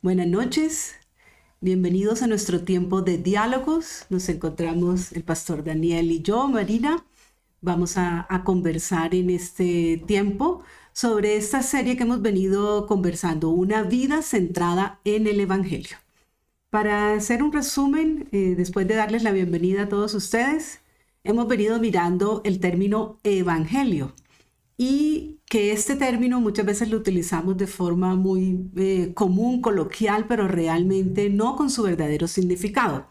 Buenas noches, bienvenidos a nuestro tiempo de diálogos. Nos encontramos el pastor Daniel y yo, Marina. Vamos a conversar en este tiempo sobre esta serie que hemos venido conversando, una vida centrada en el Evangelio. Para hacer un resumen, después de darles la bienvenida a todos ustedes, hemos venido mirando el término Evangelio. Y que este término muchas veces lo utilizamos de forma muy común, coloquial, pero realmente no con su verdadero significado.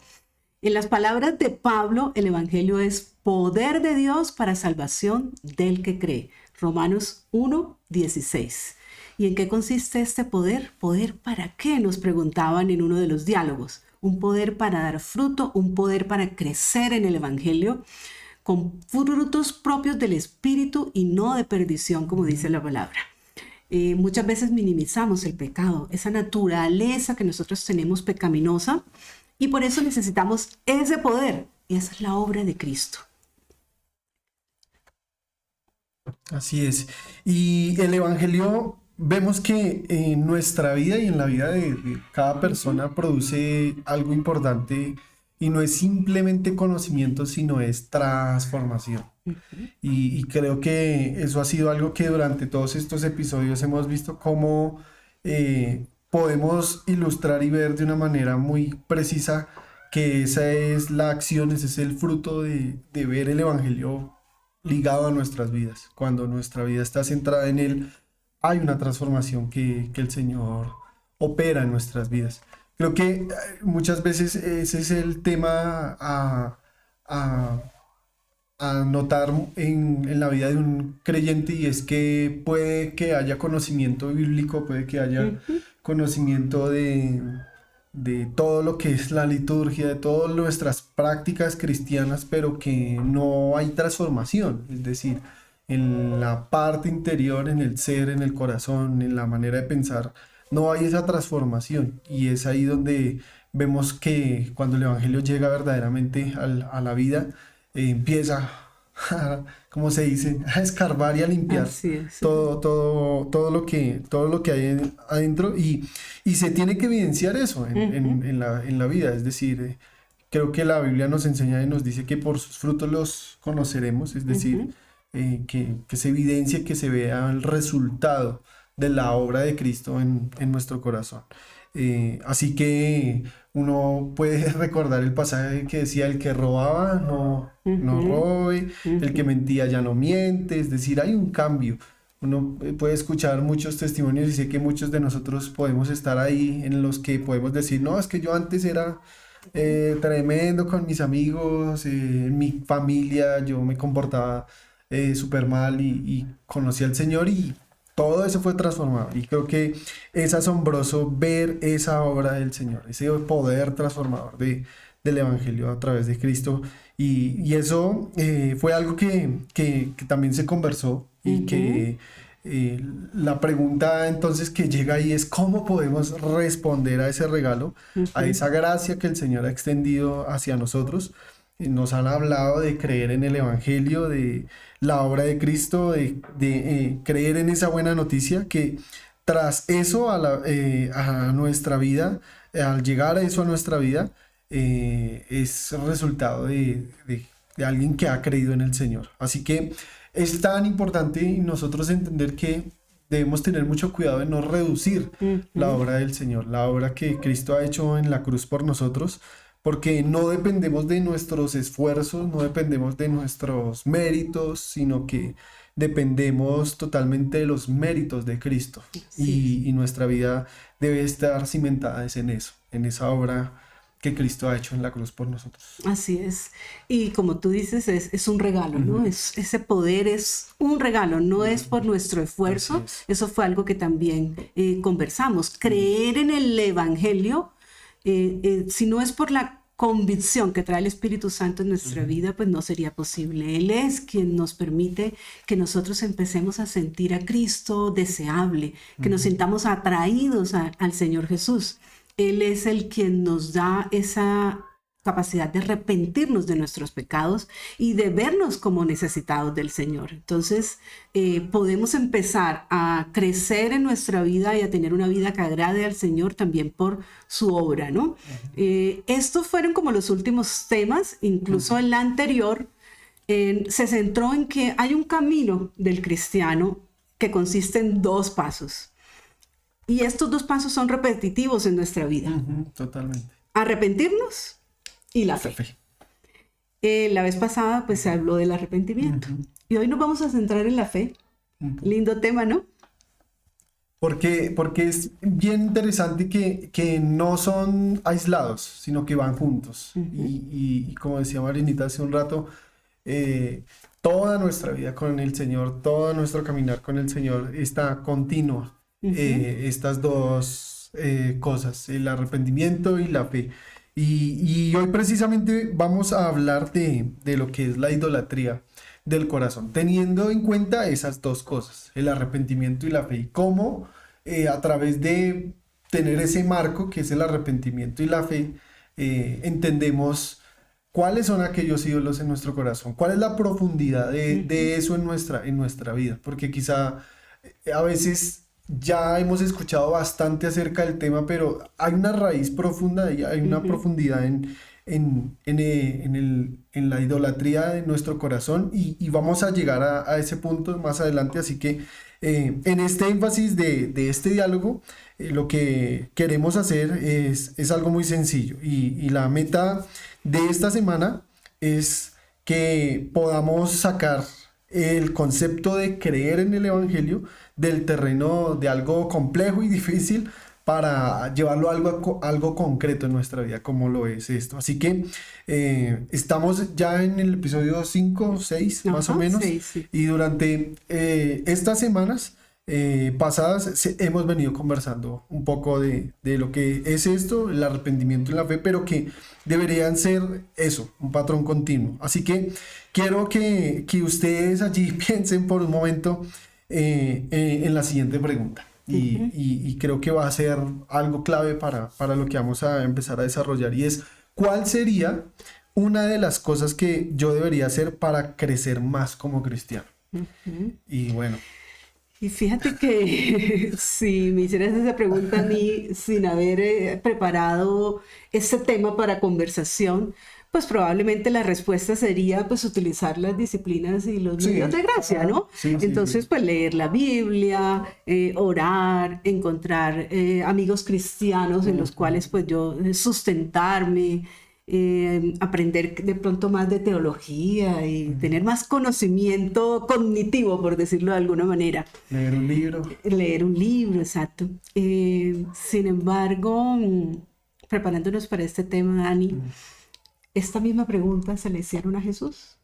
En las palabras de Pablo, el Evangelio es poder de Dios para salvación del que cree. Romanos 1:16. ¿Y en qué consiste este poder? ¿Poder para qué? Nos preguntaban en uno de los diálogos. Un poder para dar fruto, un poder para crecer en el Evangelio, con frutos propios del Espíritu y no de perdición, como dice la palabra. Muchas veces minimizamos el pecado, esa naturaleza que nosotros tenemos pecaminosa, y por eso necesitamos ese poder, y esa es la obra de Cristo. Así es. Y el Evangelio, vemos que en nuestra vida y en la vida de cada persona produce algo importante y no es simplemente conocimiento, sino es transformación. Y creo que eso ha sido algo que durante todos estos episodios hemos visto cómo podemos ilustrar y ver de una manera muy precisa que esa es la acción, ese es el fruto de ver el Evangelio ligado a nuestras vidas. Cuando nuestra vida está centrada en Él, hay una transformación que el Señor opera en nuestras vidas. Creo que muchas veces ese es el tema a notar en la vida de un creyente, y es que puede que haya conocimiento bíblico, puede que haya conocimiento de todo lo que es la liturgia, de todas nuestras prácticas cristianas, pero que no hay transformación, es decir, en la parte interior, en el ser, en el corazón, en la manera de pensar, no hay esa transformación, y es ahí donde vemos que cuando el Evangelio llega verdaderamente a la vida, empieza, como se dice, a escarbar y a limpiar Así es. todo lo que hay adentro, y se tiene que evidenciar eso en la vida. Es decir, creo que la Biblia nos enseña y nos dice que por sus frutos los conoceremos, es decir, que se evidencie, que se vea el resultado de la obra de Cristo en nuestro corazón. Así que uno puede recordar el pasaje que decía: el que robaba no robe, el que mentía ya no miente. Es decir, hay un cambio. Uno puede escuchar muchos testimonios y sé que muchos de nosotros podemos estar ahí en los que podemos decir: no, es que yo antes era tremendo con mis amigos, en mi familia yo me comportaba súper mal, y conocí al Señor y todo eso fue transformado. Y creo que es asombroso ver esa obra del Señor, ese poder transformador del Evangelio a través de Cristo. Y eso fue algo que también se conversó, y que la pregunta entonces que llega ahí es: ¿cómo podemos responder a ese regalo, a esa gracia que el Señor ha extendido hacia nosotros? Nos han hablado de creer en el Evangelio, de la obra de Cristo, de creer en esa buena noticia, que tras eso a nuestra vida, al llegar a eso a nuestra vida, es resultado de alguien que ha creído en el Señor. Así que es tan importante nosotros entender que debemos tener mucho cuidado de no reducir la obra del Señor, la obra que Cristo ha hecho en la cruz por nosotros, porque no dependemos de nuestros esfuerzos, no dependemos de nuestros méritos, sino que dependemos totalmente de los méritos de Cristo. Y nuestra vida debe estar cimentada en eso, en esa obra que Cristo ha hecho en la cruz por nosotros. Así es. Y como tú dices, es un regalo, ¿no? Ese poder es un regalo, no es por nuestro esfuerzo. Eso fue algo que también conversamos. Creer en el Evangelio, si no es por la convicción que trae el Espíritu Santo en nuestra vida, pues no sería posible. Él es quien nos permite que nosotros empecemos a sentir a Cristo deseable, que nos sintamos atraídos al Señor Jesús. Él es el quien nos da esa capacidad de arrepentirnos de nuestros pecados y de vernos como necesitados del Señor. Entonces, podemos empezar a crecer en nuestra vida y a tener una vida que agrade al Señor también por su obra, ¿no? Estos fueron como los últimos temas, incluso el anterior se centró en que hay un camino del cristiano que consiste en 2 pasos. Y estos 2 pasos son repetitivos en nuestra vida. Totalmente. Arrepentirnos y la fe. La vez pasada pues se habló del arrepentimiento. Y hoy nos vamos a centrar en la fe. Lindo tema, ¿no? Porque es bien interesante que no son aislados, sino que van juntos. Y como decía Marinita hace un rato, toda nuestra vida con el Señor, todo nuestro caminar con el Señor está continuo. Estas 2 cosas, el arrepentimiento y la fe. Y hoy precisamente vamos a hablar de lo que es la idolatría del corazón, teniendo en cuenta esas 2 cosas, el arrepentimiento y la fe, y cómo a través de tener ese marco que es el arrepentimiento y la fe, entendemos cuáles son aquellos ídolos en nuestro corazón, cuál es la profundidad de eso en nuestra vida, porque quizá a veces ya hemos escuchado bastante acerca del tema, pero hay una raíz profunda, hay una profundidad en la idolatría de nuestro corazón, y vamos a llegar a ese punto más adelante. Así que en este énfasis de este diálogo, lo que queremos hacer es algo muy sencillo, y la meta de esta semana es que podamos sacar el concepto de creer en el Evangelio del terreno de algo complejo y difícil para llevarlo a algo concreto en nuestra vida, como lo es esto. Así que estamos ya en el episodio 5 o 6 más o menos, 6, sí. Y durante estas semanas pasadas hemos venido conversando un poco de lo que es esto, el arrepentimiento y la fe, pero que deberían ser eso, un patrón continuo. Así que quiero que ustedes allí piensen por un momento en la siguiente pregunta, y creo que va a ser algo clave para lo que vamos a empezar a desarrollar, y es: ¿cuál sería una de las cosas que yo debería hacer para crecer más como cristiano? Y bueno, y fíjate que si me hicieras esa pregunta a mí sin haber preparado este tema para conversación, pues probablemente la respuesta sería pues utilizar las disciplinas y los medios de gracia, ¿no? Entonces, pues leer la Biblia, orar, encontrar amigos cristianos en los cuales pues yo sustentarme, aprender de pronto más de teología y tener más conocimiento cognitivo, por decirlo de alguna manera. Leer un libro. Leer un libro, exacto. Sin embargo, preparándonos para este tema, Dani, esta misma pregunta se le hicieron a Jesús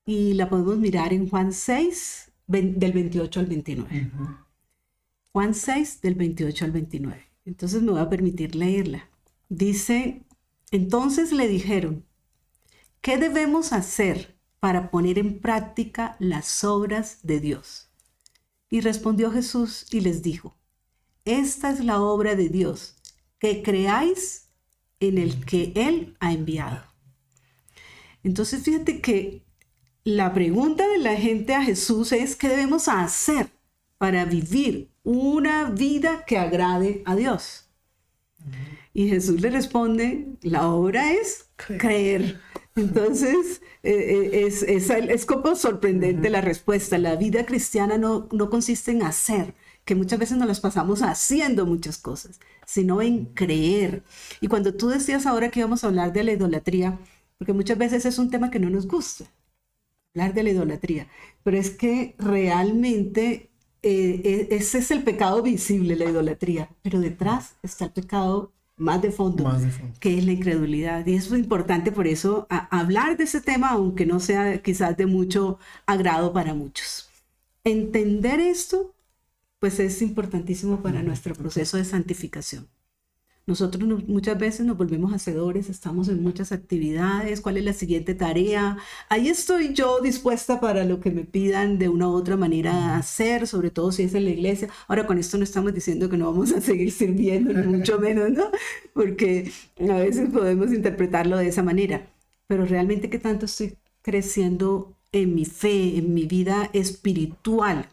y la podemos mirar en Juan 6, del 28 al 29. Juan 6, del 28 al 29. Entonces me voy a permitir leerla. Dice: entonces le dijeron, ¿qué debemos hacer para poner en práctica las obras de Dios? Y respondió Jesús y les dijo: esta es la obra de Dios, que creáis en el que Él ha enviado. Entonces fíjate que la pregunta de la gente a Jesús es: ¿qué debemos hacer para vivir una vida que agrade a Dios? Y Jesús le responde: la obra es creer. Entonces, es como sorprendente la respuesta. La vida cristiana no consiste en hacer, que muchas veces nos las pasamos haciendo muchas cosas, sino en creer. Y cuando tú decías ahora que íbamos a hablar de la idolatría, porque muchas veces es un tema que no nos gusta, hablar de la idolatría, pero es que realmente ese es el pecado visible, la idolatría, pero detrás está el pecado más de fondo, que es la incredulidad. Y es muy importante por eso hablar de ese tema, aunque no sea quizás de mucho agrado para muchos. Entender esto, pues es importantísimo para nuestro proceso de santificación. Nosotros muchas veces nos volvemos hacedores, estamos en muchas actividades, ¿cuál es la siguiente tarea? Ahí estoy yo dispuesta para lo que me pidan de una u otra manera hacer, sobre todo si es en la iglesia. Ahora, con esto no estamos diciendo que no vamos a seguir sirviendo, ni mucho menos, ¿no? Porque a veces podemos interpretarlo de esa manera. Pero realmente, ¿qué tanto estoy creciendo en mi fe, en mi vida espiritual?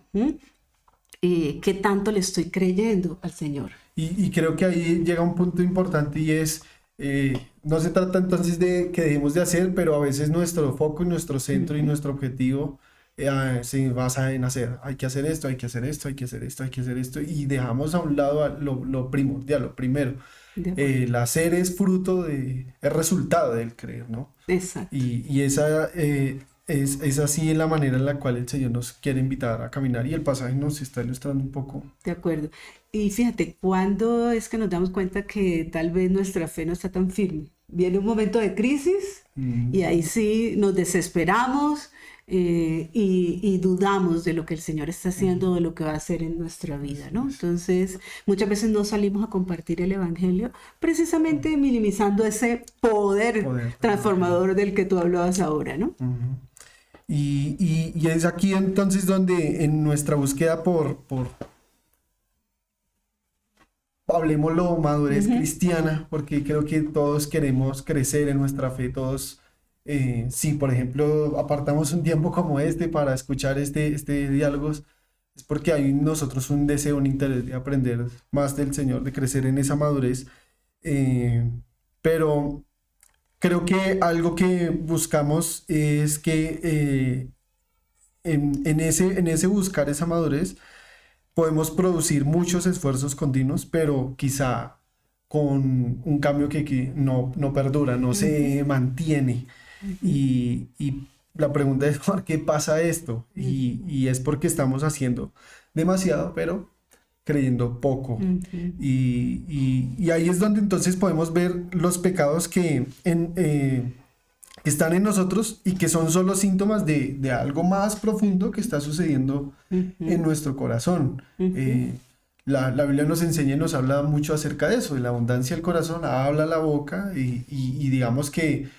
¿Qué tanto le estoy creyendo al Señor? Y creo que ahí llega un punto importante y es, no se trata entonces de que dejemos de hacer, pero a veces nuestro foco y nuestro centro y nuestro objetivo se basa en hacer. Hay que hacer esto, hay que hacer esto, hay que hacer esto, hay que hacer esto, y dejamos a un lado lo primordial, lo primero. De acuerdo. El hacer es es resultado del creer, ¿no? Exacto. Y esa es así la manera en la cual el Señor nos quiere invitar a caminar y el pasaje nos está ilustrando un poco. De acuerdo. Y fíjate, ¿cuándo es que nos damos cuenta que tal vez nuestra fe no está tan firme? Viene un momento de crisis y ahí sí nos desesperamos y dudamos de lo que el Señor está haciendo, de lo que va a hacer en nuestra vida, ¿no? Entonces, muchas veces no salimos a compartir el Evangelio precisamente minimizando ese poder transformador del que tú hablabas ahora, ¿no? Ujú. Y es aquí entonces donde en nuestra búsqueda por hablemoslo, madurez cristiana, porque creo que todos queremos crecer en nuestra fe, todos, si por ejemplo apartamos un tiempo como este para escuchar este diálogos, es porque hay en nosotros un deseo, un interés de aprender más del Señor, de crecer en esa madurez, pero creo que algo que buscamos es que en ese buscar esa madurez, podemos producir muchos esfuerzos continuos, pero quizá con un cambio que no perdura, no se mantiene. Y la pregunta es, ¿por qué pasa esto? Y es porque estamos haciendo demasiado, pero creyendo poco. Y ahí es donde entonces podemos ver los pecados que están en nosotros y que son solo síntomas de algo más profundo que está sucediendo en nuestro corazón. La Biblia nos enseña y nos habla mucho acerca de eso, de la abundancia del corazón, habla la boca y digamos que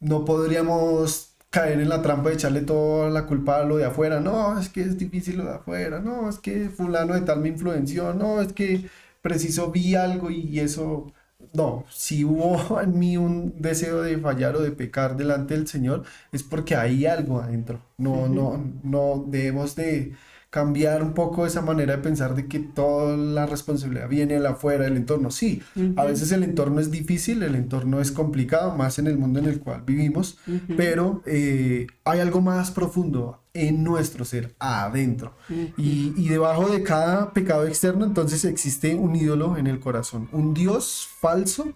no podríamos caer en la trampa de echarle toda la culpa a lo de afuera. No, es que es difícil lo de afuera. No, es que fulano de tal me influenció. No, es que preciso vi algo y eso... No, si hubo en mí un deseo de fallar o de pecar delante del Señor, es porque hay algo adentro. No debemos de cambiar un poco esa manera de pensar de que toda la responsabilidad viene de afuera del entorno. Sí, a veces el entorno es difícil, el entorno es complicado, más en el mundo en el cual vivimos, pero hay algo más profundo en nuestro ser, adentro. Y debajo de cada pecado externo, entonces existe un ídolo en el corazón, un Dios falso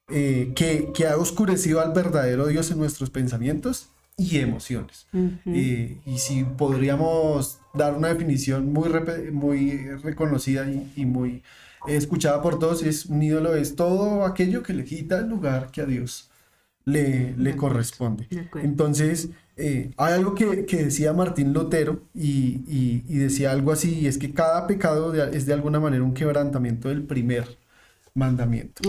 que ha oscurecido al verdadero Dios en nuestros pensamientos y emociones. Y si podríamos dar una definición muy reconocida y muy escuchada por todos, es un ídolo, es todo aquello que le quita el lugar que a Dios le corresponde. Entonces, hay algo que decía Martín Lutero y decía algo así, y es que cada pecado es de alguna manera un quebrantamiento del primer mandamiento.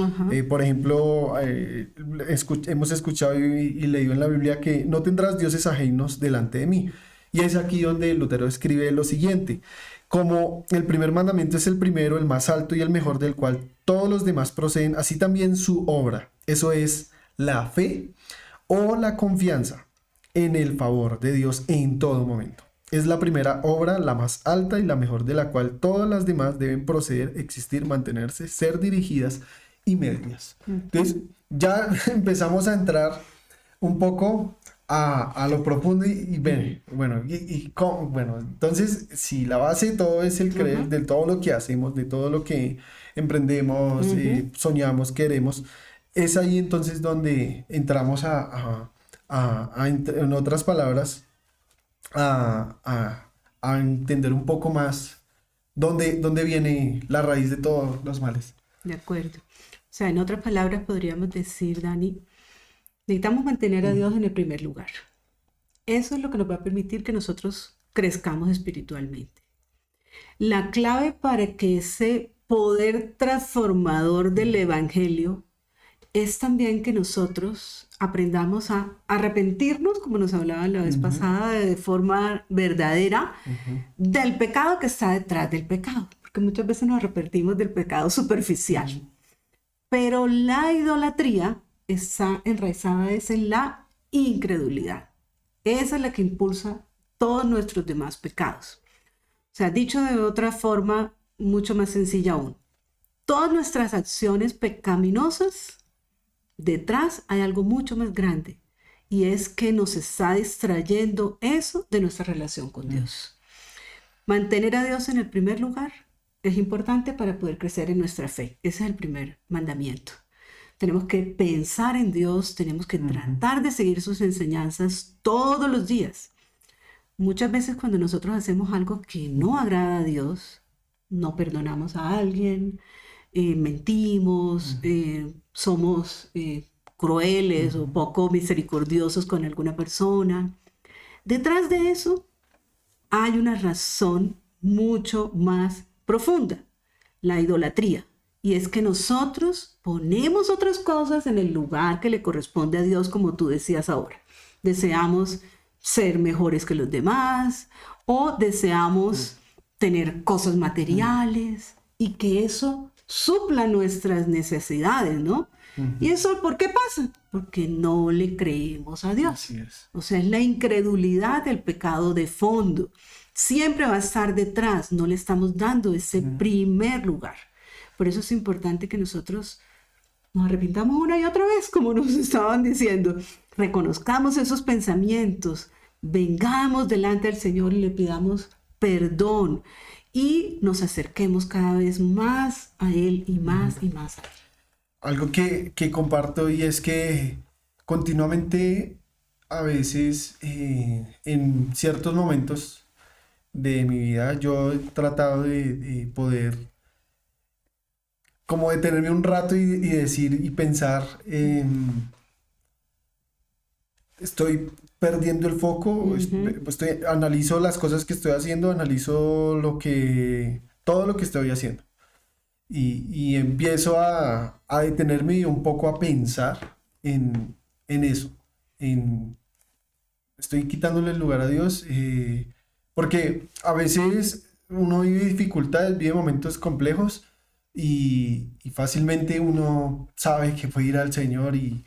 Por ejemplo, hemos escuchado y leído en la Biblia que no tendrás dioses ajenos delante de mí. Y es aquí donde Lutero escribe lo siguiente: como el primer mandamiento es el primero, el más alto y el mejor, del cual todos los demás proceden, así también su obra, eso es la fe o la confianza en el favor de Dios en todo momento. Es la primera obra, la más alta y la mejor, de la cual todas las demás deben proceder, existir, mantenerse, ser dirigidas y medias. Entonces, ya empezamos a entrar un poco a lo profundo bueno, entonces, si la base de todo es el creer, de todo lo que hacemos, de todo lo que emprendemos, soñamos, queremos, es ahí entonces donde entramos en otras palabras, a entender un poco más dónde viene la raíz de todos los males. De acuerdo. O sea, en otras palabras podríamos decir, Dani, necesitamos mantener a Dios en el primer lugar. Eso es lo que nos va a permitir que nosotros crezcamos espiritualmente. La clave para que ese poder transformador del Evangelio es también que nosotros aprendamos a arrepentirnos, como nos hablaba la vez pasada, de forma verdadera, del pecado que está detrás del pecado. Porque muchas veces nos arrepentimos del pecado superficial. Pero la idolatría está enraizada en la incredulidad. Esa es la que impulsa todos nuestros demás pecados. O sea, dicho de otra forma, mucho más sencilla aún. Todas nuestras acciones pecaminosas, detrás hay algo mucho más grande. Y es que nos está distrayendo eso de nuestra relación con Dios. Mantener a Dios en el primer lugar es importante para poder crecer en nuestra fe. Ese es el primer mandamiento. Tenemos que pensar en Dios, tenemos que tratar de seguir sus enseñanzas todos los días. Muchas veces cuando nosotros hacemos algo que no agrada a Dios, no perdonamos a alguien, mentimos, somos crueles o poco misericordiosos con alguna persona. Detrás de eso hay una razón mucho más profunda, la idolatría. Y es que nosotros ponemos otras cosas en el lugar que le corresponde a Dios, como tú decías ahora. Deseamos ser mejores que los demás o deseamos tener cosas materiales y que eso supla nuestras necesidades, ¿no? ¿Y eso por qué pasa? Porque no le creemos a Dios. Así es. O sea, es la incredulidad del pecado de fondo. Siempre va a estar detrás, no le estamos dando ese primer lugar. Por eso es importante que nosotros nos arrepintamos una y otra vez, como nos estaban diciendo. Reconozcamos esos pensamientos, vengamos delante del Señor y le pidamos perdón y nos acerquemos cada vez más a Él y más a Él. Algo que comparto y es que continuamente, a veces, en ciertos momentos de mi vida, yo he tratado de poder como detenerme un rato y decir y pensar, estoy perdiendo el foco, analizo las cosas que estoy haciendo, analizo todo lo que estoy haciendo. Y empiezo a detenerme un poco a pensar en eso, estoy quitándole el lugar a Dios, porque a veces uno vive dificultades, vive momentos complejos y fácilmente uno sabe que puede ir al Señor y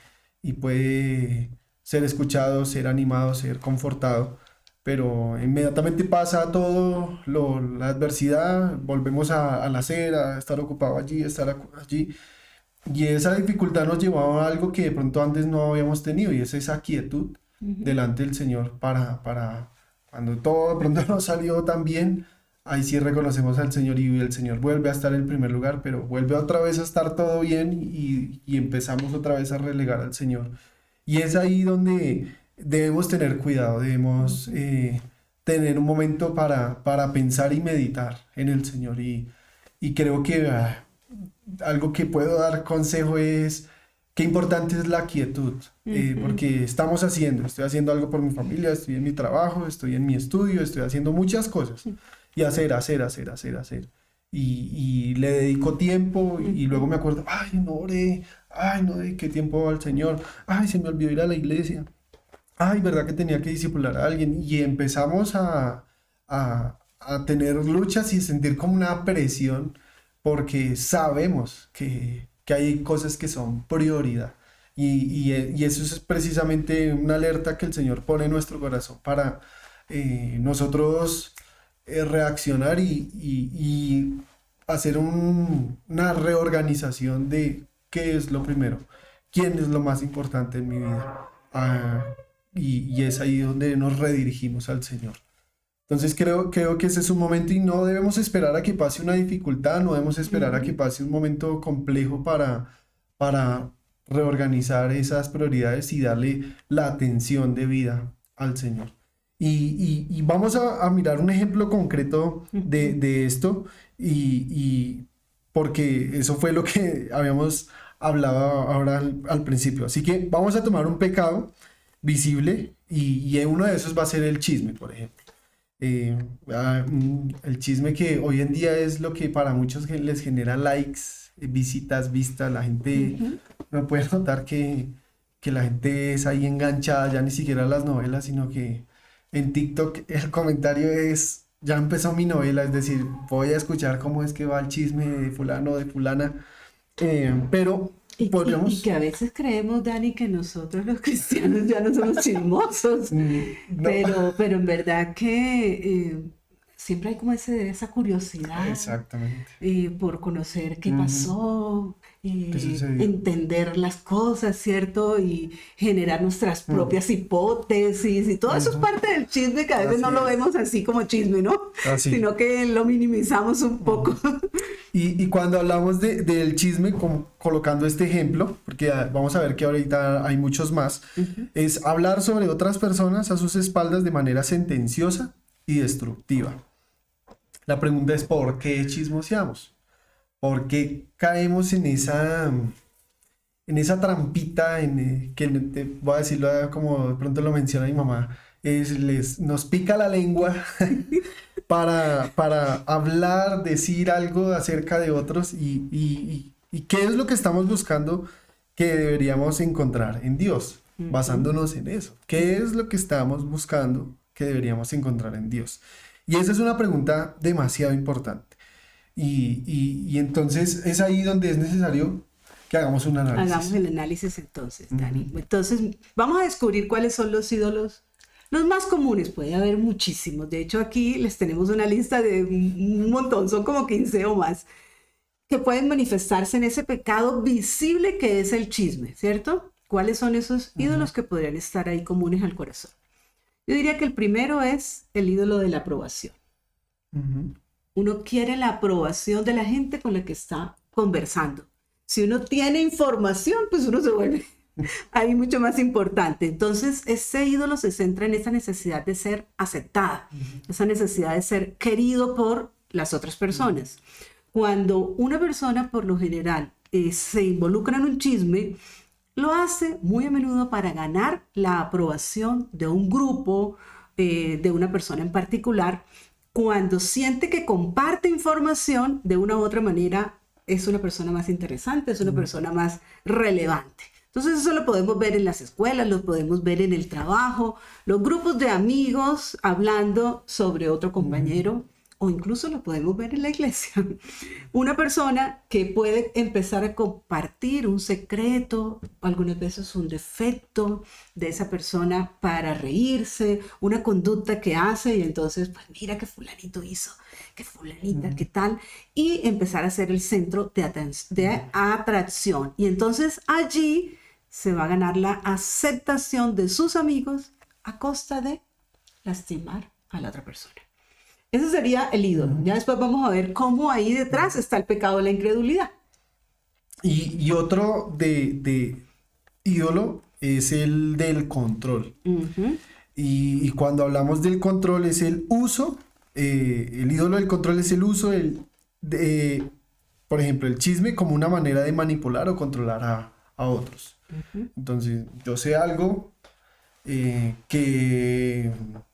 puede ser escuchado, ser animado, ser confortado, pero inmediatamente pasa todo, la adversidad, volvemos a nacer, a estar ocupado allí, a estar allí, y esa dificultad nos llevaba a algo que de pronto antes no habíamos tenido, y es esa quietud delante del Señor para cuando todo de pronto no salió tan bien, ahí sí reconocemos al Señor y el Señor vuelve a estar en primer lugar, pero vuelve otra vez a estar todo bien y empezamos otra vez a relegar al Señor. Y es ahí donde debemos tener cuidado, debemos tener un momento para pensar y meditar en el Señor. Y creo que algo que puedo dar consejo es qué importante es la quietud, porque estoy haciendo algo por mi familia, estoy en mi trabajo, estoy en mi estudio, estoy haciendo muchas cosas. Y hacer. Y le dedico tiempo y luego me acuerdo, ay, no oré, ay, no dediqué tiempo al Señor, ay, se me olvidó ir a la iglesia, ay, verdad que tenía que discipular a alguien. Y empezamos a tener luchas y sentir como una presión porque sabemos que hay cosas que son prioridad. Y eso es precisamente una alerta que el Señor pone en nuestro corazón para nosotros reaccionar y hacer una reorganización de qué es lo primero, quién es lo más importante en mi vida. Y es ahí donde nos redirigimos al Señor. Entonces creo que ese es un momento y no debemos esperar a que pase una dificultad, no debemos esperar a que pase un momento complejo para reorganizar esas prioridades y darle la atención debida al Señor. Y vamos a mirar un ejemplo concreto de esto y porque eso fue lo que habíamos hablado ahora al principio. Así que vamos a tomar un pecado visible y uno de esos va a ser el chisme, por ejemplo. El chisme que hoy en día es lo que para muchos les genera likes, visitas, vistas, la gente Ujú. no puede notar que la gente es ahí enganchada, ya ni siquiera a las novelas, sino que en TikTok el comentario es, ya empezó mi novela, es decir, voy a escuchar cómo es que va el chisme de fulano o de fulana, pero Y que podríamos... a veces creemos, Dani, que nosotros los cristianos ya no somos chismosos, No, pero en verdad que siempre hay como esa curiosidad exactamente. por conocer qué Ujú. pasó, ¿Qué sucedió? entender las cosas, ¿cierto? Y generar nuestras Mm, propias hipótesis y todo eso es ujú. parte del chisme que a veces no Así lo es. vemos así como chisme, ¿no? Así. Sino que lo minimizamos un poco. Ujú. Y cuando hablamos del chisme, colocando este ejemplo, porque vamos a ver que ahorita hay muchos más, Ujú. es hablar sobre otras personas a sus espaldas de manera sentenciosa y destructiva. La pregunta es ¿por qué chismoseamos? ¿Por qué caemos en esa trampita que voy a decirlo como de pronto lo menciona mi mamá, nos pica la lengua para hablar, decir algo acerca de otros y qué es lo que estamos buscando que deberíamos encontrar en Dios, Ujú. basándonos en eso. ¿Qué es lo que estamos buscando que deberíamos encontrar en Dios? Y esa es una pregunta demasiado importante. Y entonces es ahí donde es necesario que hagamos un Hagamos análisis. el análisis entonces, Ujú, Dani. Entonces, vamos a descubrir cuáles son los ídolos, los más comunes. Puede haber muchísimos. De hecho, aquí les tenemos una lista de un montón, son como 15 o más, que pueden manifestarse en ese pecado visible que es el chisme, ¿cierto? ¿Cuáles son esos ujú, ídolos que podrían estar ahí comunes al corazón? Yo diría que el primero es el ídolo de la aprobación. ujú, Uno quiere la aprobación de la gente con la que está conversando. Si uno tiene información, pues uno se vuelve ahí mucho más importante. Entonces, ese ídolo se centra en esa necesidad de ser aceptada, ujú, esa necesidad de ser querido por las otras ujú, personas. Cuando una persona, por lo general, se involucra en un chisme, lo hace muy a menudo para ganar la aprobación de un grupo, de una persona en particular. Cuando siente que comparte información de una u otra manera, es una persona más interesante, es una ujú, persona más relevante. Entonces eso lo podemos ver en las escuelas, lo podemos ver en el trabajo, los grupos de amigos hablando sobre otro ujú, compañero o incluso lo podemos ver en la iglesia. Una persona que puede empezar a compartir un secreto, algunas veces un defecto de esa persona para reírse, una conducta que hace y entonces, pues mira que fulanito hizo, que fulanita, ujú, qué tal, y empezar a ser el centro de ujú. atracción. Y entonces allí se va a ganar la aceptación de sus amigos a costa de lastimar a la otra persona. Ese sería el ídolo. Ujú. Ya después vamos a ver cómo ahí detrás está el pecado de la incredulidad. Y otro de ídolo es el del control. Ujú, Y cuando hablamos del control es el uso, el ídolo del control es el uso por ejemplo, el chisme como una manera de manipular o controlar a otros. ujú, Entonces, yo sé algo que,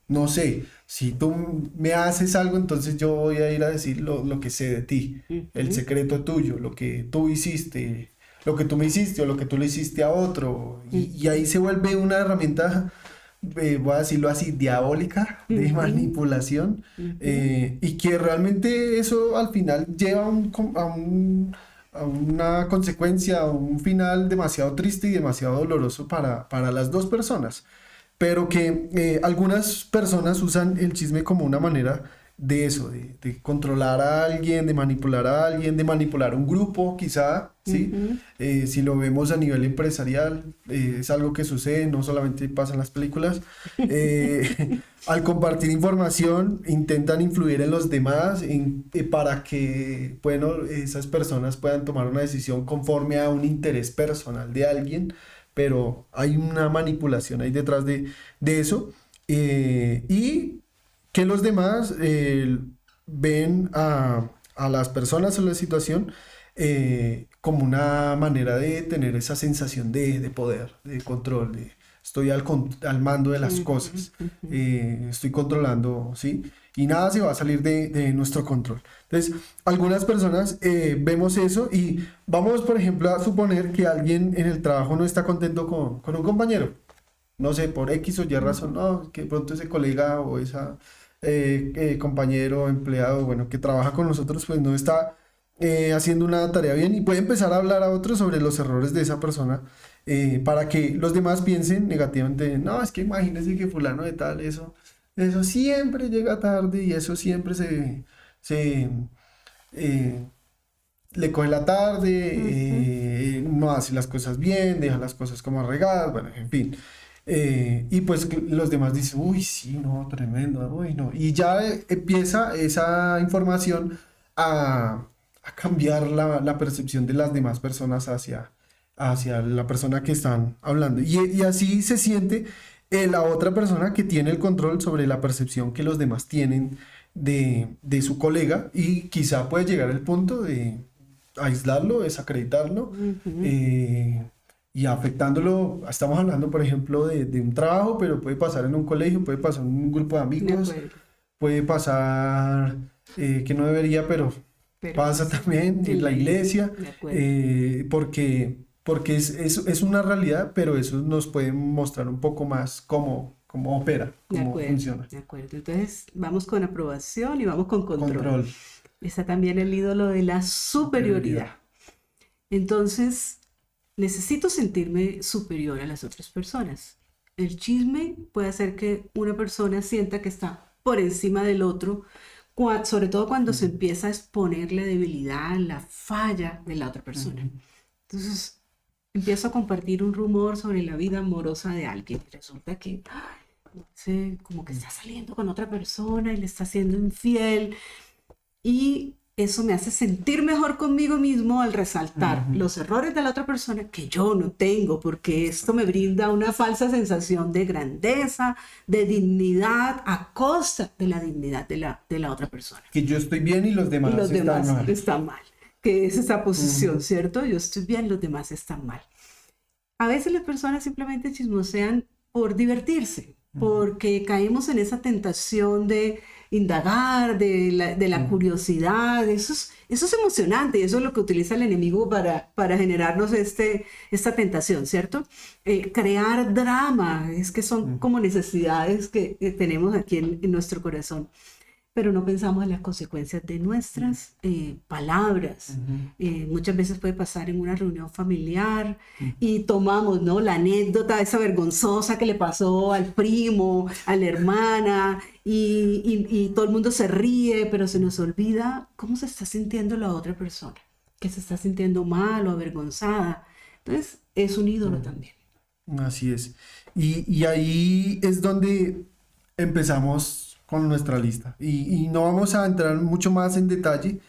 no sé, si tú me haces algo, entonces yo voy a ir a decir lo que sé de ti, el ujú, secreto tuyo, lo que tú hiciste, lo que tú me hiciste o lo que tú le hiciste a otro. Y ahí ujú, se vuelve una herramienta, voy a decirlo así, diabólica de ujú, manipulación, ujú, y que realmente eso al final lleva a una consecuencia, a un final demasiado triste y demasiado doloroso para las dos personas, pero que algunas personas usan el chisme como una manera de eso, de controlar a alguien, de manipular a alguien, de manipular un grupo, quizá, ¿sí? ujú, Si lo vemos a nivel empresarial, es algo que sucede, no solamente pasa en las películas. Al compartir información, intentan influir en los demás para que, bueno, esas personas puedan tomar una decisión conforme a un interés personal de alguien, pero hay una manipulación ahí detrás de eso, y que los demás ven a las personas o la situación como una manera de tener esa sensación de poder, de control, estoy al mando de las cosas, estoy controlando, ¿sí? Y nada se va a salir de nuestro control. Entonces, algunas personas vemos eso y vamos, por ejemplo, a suponer que alguien en el trabajo no está contento con un compañero. No sé, por X o Y razón, no, que pronto ese colega o esa compañero, empleado, bueno, que trabaja con nosotros, pues no está haciendo una tarea bien y puede empezar a hablar a otros sobre los errores de esa persona para que los demás piensen negativamente, no, es que imagínese que fulano de tal, eso siempre llega tarde y eso siempre se eh, le coge la tarde, no hace las cosas bien, deja las cosas como regadas, bueno, en fin. Y pues los demás dicen, uy, sí, no, tremendo, uy, no. Y ya empieza esa información a cambiar la percepción de las demás personas hacia la persona que están hablando. Y así se siente la otra persona que tiene el control sobre la percepción que los demás tienen de su colega y quizá puede llegar al punto de aislarlo, desacreditarlo. Y afectándolo, estamos hablando, por ejemplo, de un trabajo, pero puede pasar en un colegio, puede pasar en un grupo de amigos, puede pasar que no debería, pero pasa también en la iglesia, porque es una realidad, pero eso nos puede mostrar un poco más cómo opera, cómo funciona. De acuerdo, entonces vamos con aprobación y vamos con control. Está también el ídolo de la superioridad. Entonces, necesito sentirme superior a las otras personas. El chisme puede hacer que una persona sienta que está por encima del otro, sobre todo cuando se empieza a exponer la debilidad, la falla de la otra persona. Entonces, empiezo a compartir un rumor sobre la vida amorosa de alguien. Resulta que como que está saliendo con otra persona y le está siendo infiel. Y eso me hace sentir mejor conmigo mismo al resaltar los errores de la otra persona que yo no tengo, porque esto me brinda una falsa sensación de grandeza, de dignidad, a costa de la dignidad de la otra persona. Que yo estoy bien y los demás están mal. Que es esa posición, ¿cierto? Yo estoy bien, los demás están mal. A veces las personas simplemente chismosean por divertirse, porque caemos en esa tentación de indagar, de la curiosidad. Eso es emocionante, y eso es lo que utiliza el enemigo para generarnos esta tentación, ¿cierto? Crear drama, es que son como necesidades que tenemos aquí en nuestro corazón, pero no pensamos en las consecuencias de nuestras palabras. Muchas veces puede pasar en una reunión familiar y tomamos, ¿no?, la anécdota esa vergonzosa que le pasó al primo, a la hermana, y todo el mundo se ríe, pero se nos olvida cómo se está sintiendo la otra persona, que se está sintiendo mal o avergonzada. Entonces, es un ídolo también. Así es. Y ahí es donde empezamos con nuestra lista. Y no vamos a entrar mucho más en detalle,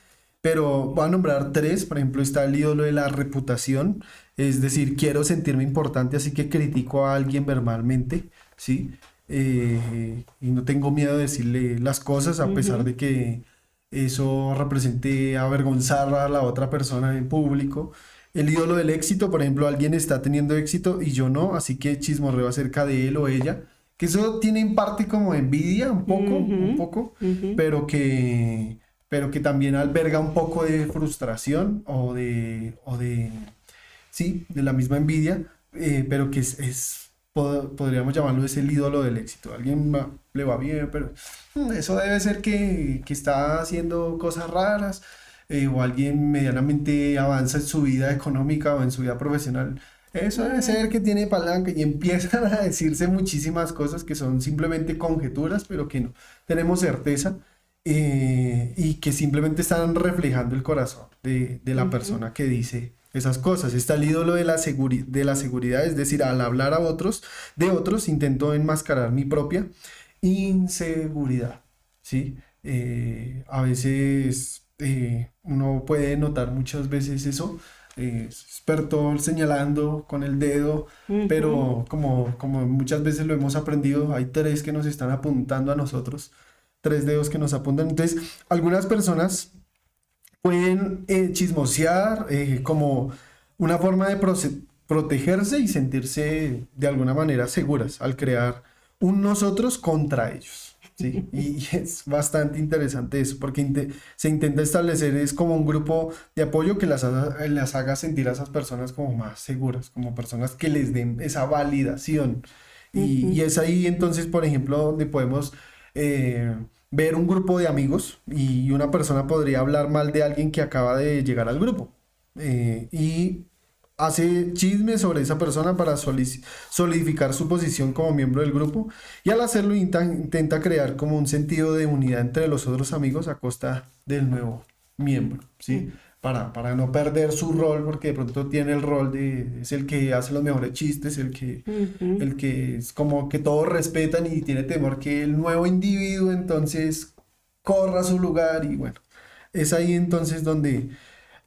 pero voy a nombrar 3. Por ejemplo, está el ídolo de la reputación, es decir, quiero sentirme importante, así que critico a alguien verbalmente, ¿sí? Y no tengo miedo de decirle las cosas, a pesar de que eso represente avergonzar a la otra persona en público. El ídolo del éxito, por ejemplo, alguien está teniendo éxito y yo no, así que chismorreo acerca de él o ella. Que eso tiene en parte como envidia, un poco, pero que también alberga un poco de frustración o de la misma envidia, pero que podríamos llamarlo es el ídolo del éxito. A alguien le va bien, pero eso debe ser que está haciendo cosas raras, o alguien medianamente avanza en su vida económica o en su vida profesional. Eso debe ser que tiene palanca y empiezan a decirse muchísimas cosas que son simplemente conjeturas, pero que no tenemos certeza, y que simplemente están reflejando el corazón de la persona que dice esas cosas. Está el ídolo de la seguridad, es decir, al hablar de otros, intento enmascarar mi propia inseguridad, ¿sí? A veces uno puede notar muchas veces eso. Experto señalando con el dedo, pero como muchas veces lo hemos aprendido, hay 3 que nos están apuntando a nosotros, 3 dedos que nos apuntan. Entonces, algunas personas pueden chismosear como una forma de protegerse y sentirse de alguna manera seguras al crear un nosotros contra ellos, ¿sí? Y es bastante interesante eso, porque se intenta establecer, es como un grupo de apoyo que las haga sentir a esas personas como más seguras, como personas que les den esa validación. Y es ahí entonces, por ejemplo, donde podemos ver un grupo de amigos y una persona podría hablar mal de alguien que acaba de llegar al grupo. Y hace chismes sobre esa persona para solidificar su posición como miembro del grupo, y al hacerlo intenta crear como un sentido de unidad entre los otros amigos a costa del nuevo miembro, ¿sí? Para no perder su rol, porque de pronto tiene el rol es el que hace los mejores chistes, el que es como que todos respetan y tiene temor que el nuevo individuo entonces corra su lugar, y bueno, es ahí entonces donde,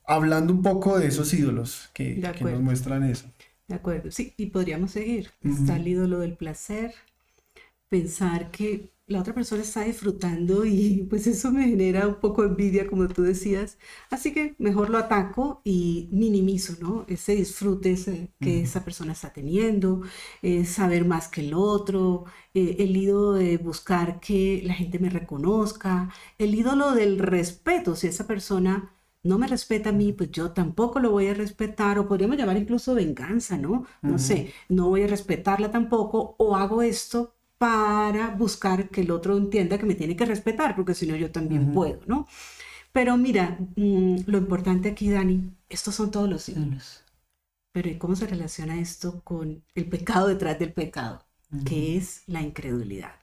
hablando un poco de esos ídolos que nos muestran eso. De acuerdo, sí, y podríamos seguir. Está el ídolo del placer, pensar que la otra persona está disfrutando y pues eso me genera un poco de envidia, como tú decías, así que mejor lo ataco y minimizo, ¿no? Ese disfrute que esa persona está teniendo, saber más que el otro, el ídolo de buscar que la gente me reconozca, el ídolo del respeto. Si esa persona no me respeta a mí, pues yo tampoco lo voy a respetar, o podríamos llamar incluso venganza, ¿no? No sé, no voy a respetarla tampoco, o hago esto para buscar que el otro entienda que me tiene que respetar, porque si no yo también puedo, ¿no? Pero mira, lo importante aquí, Dani, estos son todos los ídolos. Pero ¿y cómo se relaciona esto con el pecado detrás del pecado? Que es la incredulidad.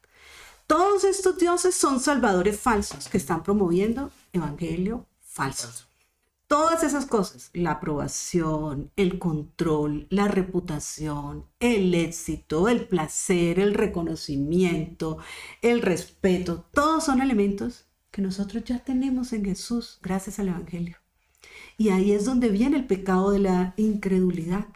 Todos estos dioses son salvadores falsos que están promoviendo evangelio falso. Todas esas cosas, la aprobación, el control, la reputación, el éxito, el placer, el reconocimiento, el respeto, todos son elementos que nosotros ya tenemos en Jesús gracias al Evangelio. Y ahí es donde viene el pecado de la incredulidad.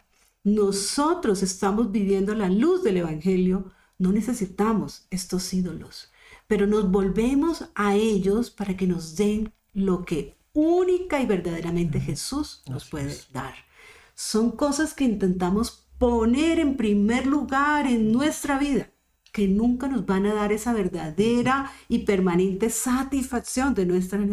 Nosotros estamos viviendo la luz del Evangelio, no necesitamos estos ídolos, pero nos volvemos a ellos para que nos den lo que única y verdaderamente Jesús nos puede dar. Son cosas que intentamos poner en primer lugar en nuestra vida, que nunca nos van a dar esa verdadera y permanente satisfacción de nuestras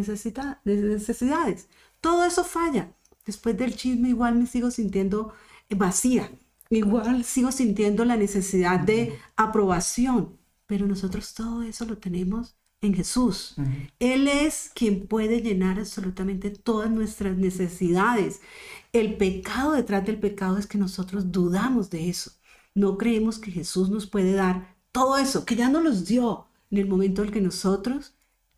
necesidades. Todo eso falla. Después del chisme igual me sigo sintiendo vacía, igual sigo sintiendo la necesidad de aprobación, pero nosotros todo eso lo tenemos en Jesús. Él es quien puede llenar absolutamente todas nuestras necesidades. El pecado detrás del pecado es que nosotros dudamos de eso. No creemos que Jesús nos puede dar todo eso, que ya nos los dio en el momento en que nosotros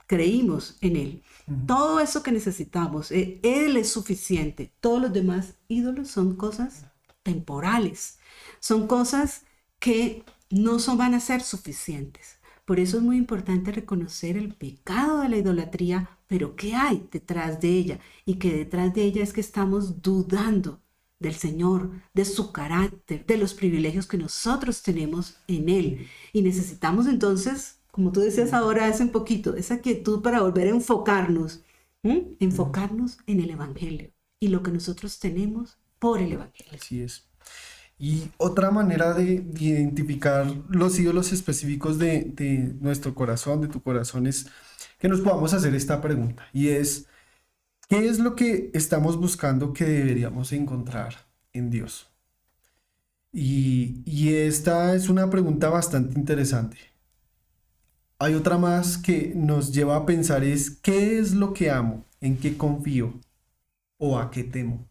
creímos en Él. Todo eso que necesitamos, Él es suficiente. Todos los demás ídolos son cosas temporales. Son cosas que no van a ser suficientes. Por eso es muy importante reconocer el pecado de la idolatría, pero ¿qué hay detrás de ella? Y que detrás de ella es que estamos dudando del Señor, de su carácter, de los privilegios que nosotros tenemos en Él. Y necesitamos entonces, como tú decías ahora hace un poquito, esa quietud para volver a enfocarnos, enfocarnos en el Evangelio y lo que nosotros tenemos por el Evangelio. Así es. Y otra manera de identificar los ídolos específicos de nuestro corazón, de tu corazón, es que nos podamos hacer esta pregunta. Y es, ¿qué es lo que estamos buscando que deberíamos encontrar en Dios? Y esta es una pregunta bastante interesante. Hay otra más que nos lleva a pensar es, ¿qué es lo que amo? ¿En qué confío? ¿O a qué temo?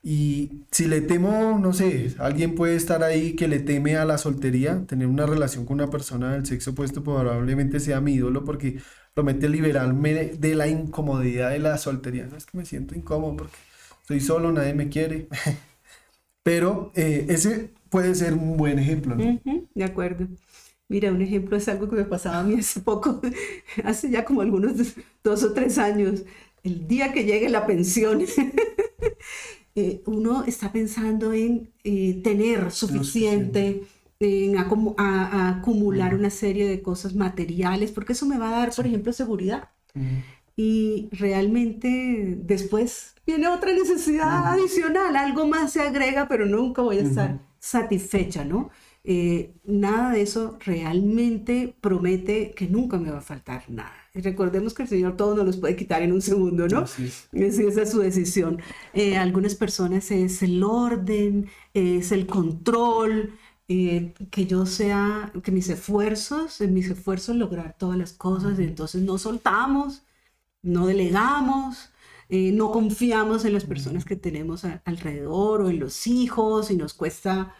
Y si le temo, no sé, alguien puede estar ahí que le teme a la soltería, tener una relación con una persona del sexo opuesto probablemente sea mi ídolo porque promete liberarme de la incomodidad de la soltería. No es que me siento incómodo porque estoy solo, nadie me quiere. Pero ese puede ser un buen ejemplo, ¿no? De acuerdo. Mira, un ejemplo es algo que me pasaba a mí hace poco, hace ya como algunos 2 o 3 años. El día que llegue la pensión, uno está pensando en tener suficiente, en acumular una serie de cosas materiales, porque eso me va a dar, por ejemplo, seguridad. y realmente después viene otra necesidad adicional, algo más se agrega, pero nunca voy a estar satisfecha, ¿no? Nada de eso realmente promete que nunca me va a faltar nada. Y recordemos que el Señor todo nos los puede quitar en un segundo, ¿no? Así es. Sí, esa es su decisión. Algunas personas es el orden, es el control, que yo sea, que en mis esfuerzos lograr todas las cosas, y entonces no soltamos, no delegamos, no confiamos en las personas que tenemos alrededor o en los hijos y nos cuesta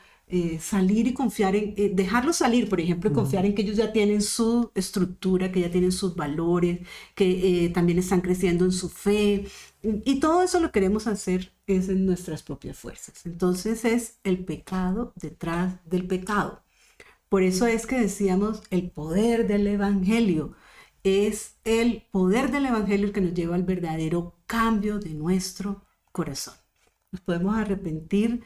salir y confiar dejarlos salir, por ejemplo, y confiar en que ellos ya tienen su estructura, que ya tienen sus valores, que también están creciendo en su fe. Y todo eso lo queremos hacer es en nuestras propias fuerzas. Entonces es el pecado detrás del pecado. Por eso es que decíamos el poder del evangelio. Es el poder del evangelio el que nos lleva al verdadero cambio de nuestro corazón. Nos podemos arrepentir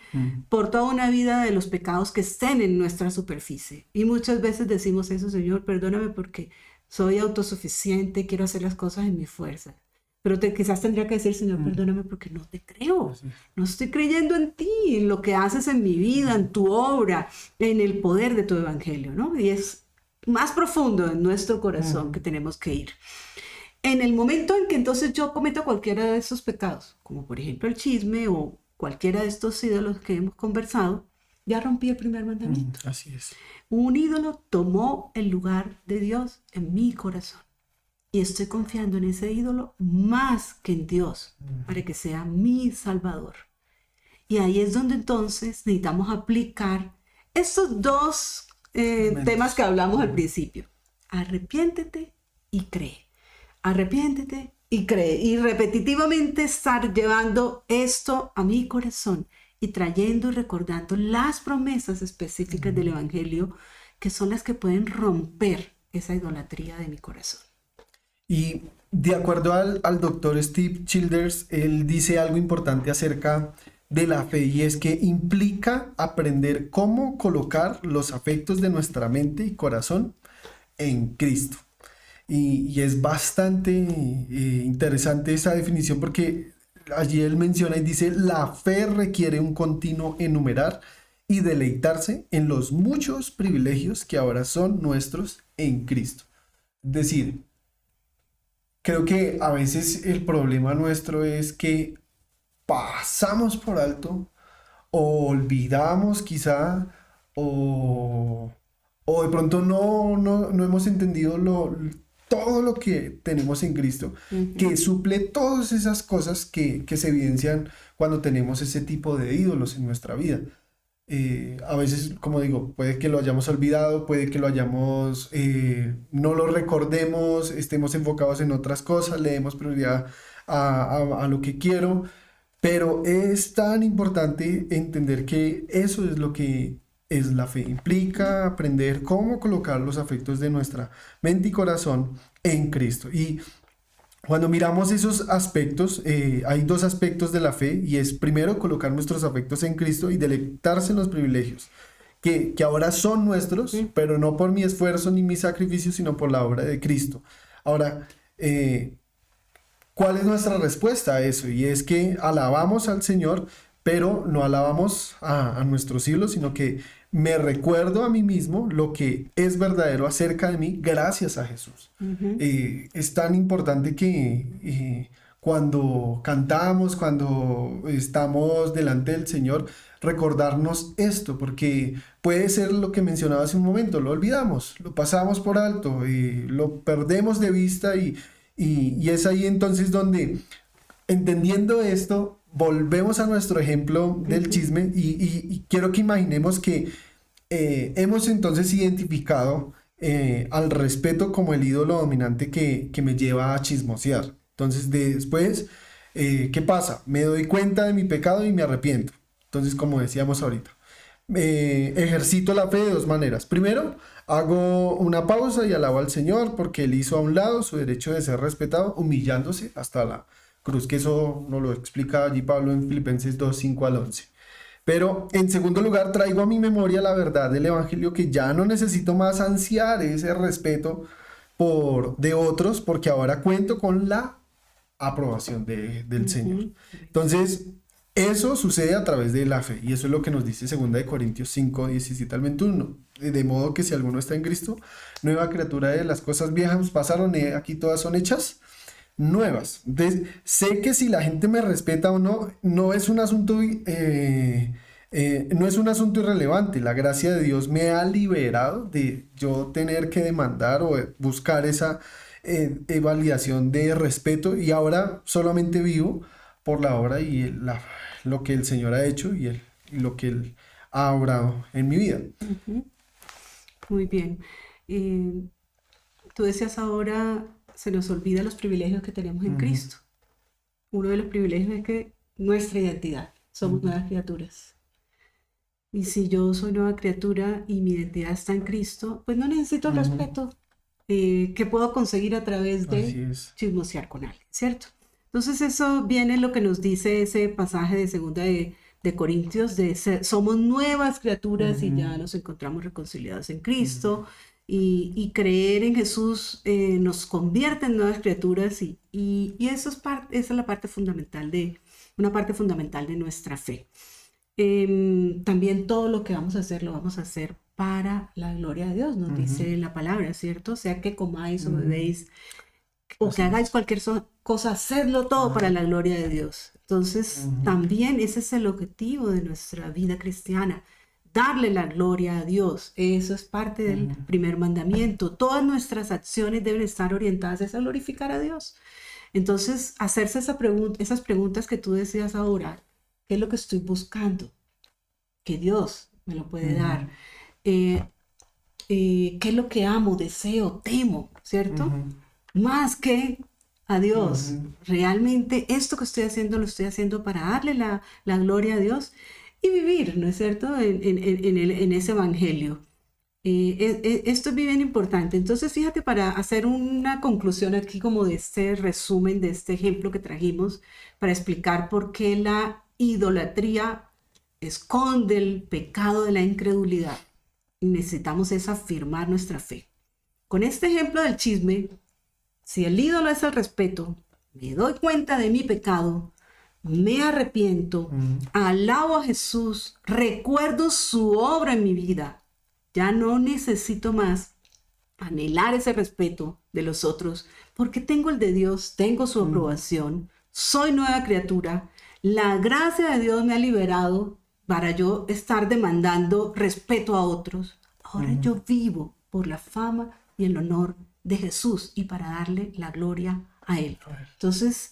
por toda una vida de los pecados que estén en nuestra superficie. Y muchas veces decimos eso: Señor, perdóname porque soy autosuficiente, quiero hacer las cosas en mi fuerza. Pero quizás tendría que decir: Señor, perdóname porque no te creo. No estoy creyendo en ti, en lo que haces en mi vida, en tu obra, en el poder de tu evangelio, ¿no? Y es más profundo en nuestro corazón que tenemos que ir. En el momento en que entonces yo cometo cualquiera de esos pecados, como por ejemplo el chisme o cualquiera de estos ídolos que hemos conversado, ya rompí el primer mandamiento. Así es. Un ídolo tomó el lugar de Dios en mi corazón. Y estoy confiando en ese ídolo más que en Dios, para que sea mi Salvador. Y ahí es donde entonces necesitamos aplicar estos dos temas que hablamos al principio. Arrepiéntete y cree. Arrepiéntete y cree. Y repetitivamente estar llevando esto a mi corazón y trayendo y recordando las promesas específicas del Evangelio, que son las que pueden romper esa idolatría de mi corazón. Y de acuerdo al doctor Steve Childers, él dice algo importante acerca de la fe, y es que implica aprender cómo colocar los afectos de nuestra mente y corazón en Cristo. Y es bastante interesante esa definición, porque allí él menciona y dice: la fe requiere un continuo enumerar y deleitarse en los muchos privilegios que ahora son nuestros en Cristo. Es decir, creo que a veces el problema nuestro es que pasamos por alto, o olvidamos quizá, o de pronto no hemos entendido todo lo que tenemos en Cristo, que suple todas esas cosas que se evidencian cuando tenemos ese tipo de ídolos en nuestra vida. A veces, como digo, puede que lo hayamos olvidado, puede que lo hayamos, no lo recordemos, estemos enfocados en otras cosas, le demos prioridad a lo que quiero, pero es tan importante entender que eso es lo que es la fe. Implica aprender cómo colocar los afectos de nuestra mente y corazón en Cristo. Y cuando miramos esos aspectos, hay dos aspectos de la fe, y es primero colocar nuestros afectos en Cristo y deleitarse en los privilegios que ahora son nuestros, pero no por mi esfuerzo ni mi sacrificio, sino por la obra de Cristo. Ahora, ¿cuál es nuestra respuesta a eso? Y es que alabamos al Señor, pero no alabamos a nuestros ídolos, sino que me recuerdo a mí mismo lo que es verdadero acerca de mí gracias a Jesús. Es tan importante que cuando cantamos, cuando estamos delante del Señor, recordarnos esto, porque puede ser lo que mencionaba hace un momento: lo olvidamos, lo pasamos por alto, lo perdemos de vista, y es ahí entonces donde, entendiendo esto, volvemos a nuestro ejemplo del chisme, y quiero que imaginemos que hemos entonces identificado al respeto como el ídolo dominante que me lleva a chismosear. Entonces después, ¿qué pasa? Me doy cuenta de mi pecado y me arrepiento. Entonces, como decíamos ahorita, ejercito la fe de dos maneras. Primero, hago una pausa y alabo al Señor porque Él hizo a un lado su derecho de ser respetado, humillándose hasta la cruz, que eso nos lo explica allí Pablo en Filipenses 2, 5 al 11. Pero en segundo lugar, traigo a mi memoria la verdad del Evangelio, que ya no necesito más ansiar ese respeto de otros, porque ahora cuento con la aprobación del Señor. Entonces, eso sucede a través de la fe, y eso es lo que nos dice 2 Corintios 5, 17 al 21. De modo que si alguno está en Cristo, nueva criatura de las cosas viejas pasaron, y aquí todas son hechas nuevas. Entonces, sé que si la gente me respeta o no, no es un asunto, no es un asunto irrelevante. La gracia de Dios me ha liberado de yo tener que demandar o buscar esa validación de respeto, y ahora solamente vivo por la obra y lo que el Señor ha hecho y lo que Él ha obrado en mi vida. Muy bien. Tú decías ahora, se nos olvida los privilegios que tenemos en Cristo. Uno de los privilegios es que nuestra identidad, somos nuevas criaturas. Y si yo soy nueva criatura y mi identidad está en Cristo, pues no necesito el respeto que puedo conseguir a través de chismosear con alguien, ¿cierto? Entonces eso viene lo que nos dice ese pasaje de 2 Corintios, somos nuevas criaturas y ya nos encontramos reconciliados en Cristo, y creer en Jesús nos convierte en nuevas criaturas, y eso esa es la parte fundamental una parte fundamental de nuestra fe. También todo lo que vamos a hacer, lo vamos a hacer para la gloria de Dios, nos dice la palabra, ¿cierto? O sea, que comáis o bebéis o que hagáis cualquier cosa, hacedlo todo para la gloria de Dios. Entonces, también ese es el objetivo de nuestra vida cristiana, darle la gloria a Dios. Eso es parte del primer mandamiento. Todas nuestras acciones deben estar orientadas a glorificar a Dios. Entonces, hacerse esas preguntas que tú decías ahora, ¿qué es lo que estoy buscando? Que Dios me lo puede dar. ¿Qué es lo que amo, deseo, temo? ¿Cierto? Más que a Dios. Realmente esto que estoy haciendo lo estoy haciendo para darle la gloria a Dios y vivir, ¿no es cierto?, en ese evangelio. Esto es bien importante. Entonces, fíjate, para hacer una conclusión aquí como de este resumen, de este ejemplo que trajimos, para explicar por qué la idolatría esconde el pecado de la incredulidad, necesitamos es afirmar nuestra fe. Con este ejemplo del chisme, si el ídolo es el respeto, me doy cuenta de mi pecado, me arrepiento, alabo a Jesús, recuerdo su obra en mi vida. Ya no necesito más anhelar ese respeto de los otros, porque tengo el de Dios, tengo su aprobación, soy nueva criatura, la gracia de Dios me ha liberado para yo estar demandando respeto a otros. Ahora yo vivo por la fama y el honor de Jesús y para darle la gloria a Él. Entonces,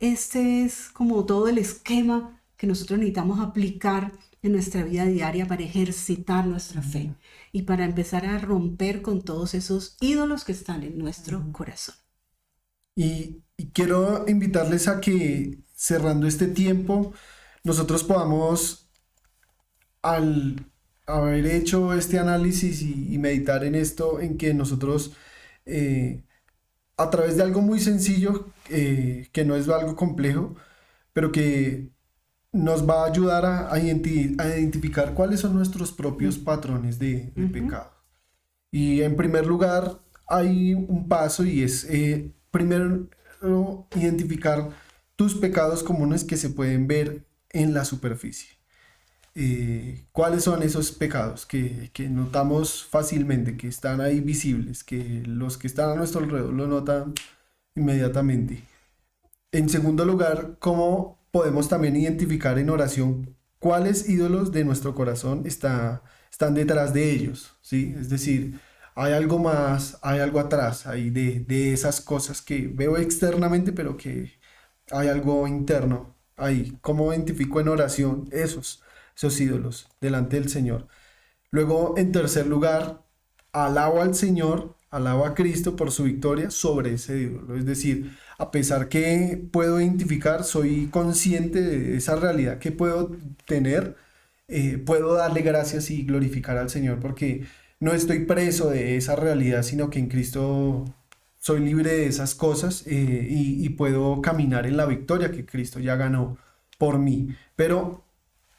este es como todo el esquema que nosotros necesitamos aplicar en nuestra vida diaria para ejercitar nuestra fe y para empezar a romper con todos esos ídolos que están en nuestro corazón. Y quiero invitarles a que, cerrando este tiempo, nosotros podamos, al haber hecho este análisis y meditar en esto, en que nosotros, a través de algo muy sencillo, que no es algo complejo, pero que nos va a ayudar a identificar cuáles son nuestros propios patrones de pecado. Y en primer lugar, hay un paso, y es primero identificar tus pecados comunes que se pueden ver en la superficie. ¿Cuáles son esos pecados que notamos fácilmente, que están ahí visibles, que los que están a nuestro alrededor lo notan inmediatamente? En segundo lugar, ¿cómo podemos también identificar en oración cuáles ídolos de nuestro corazón están detrás de ellos? ¿Sí? Es decir, hay algo más, hay algo atrás ahí de esas cosas que veo externamente, pero que hay algo interno ahí. ¿Cómo identifico en oración esos ídolos delante del Señor? Luego, en tercer lugar, alabo al Señor, alabo a Cristo por su victoria sobre ese ídolo. Es decir, a pesar que puedo identificar, soy consciente de esa realidad que puedo tener, puedo darle gracias y glorificar al Señor, porque no estoy preso de esa realidad, sino que en Cristo soy libre de esas cosas, y puedo caminar en la victoria que Cristo ya ganó por mí. Pero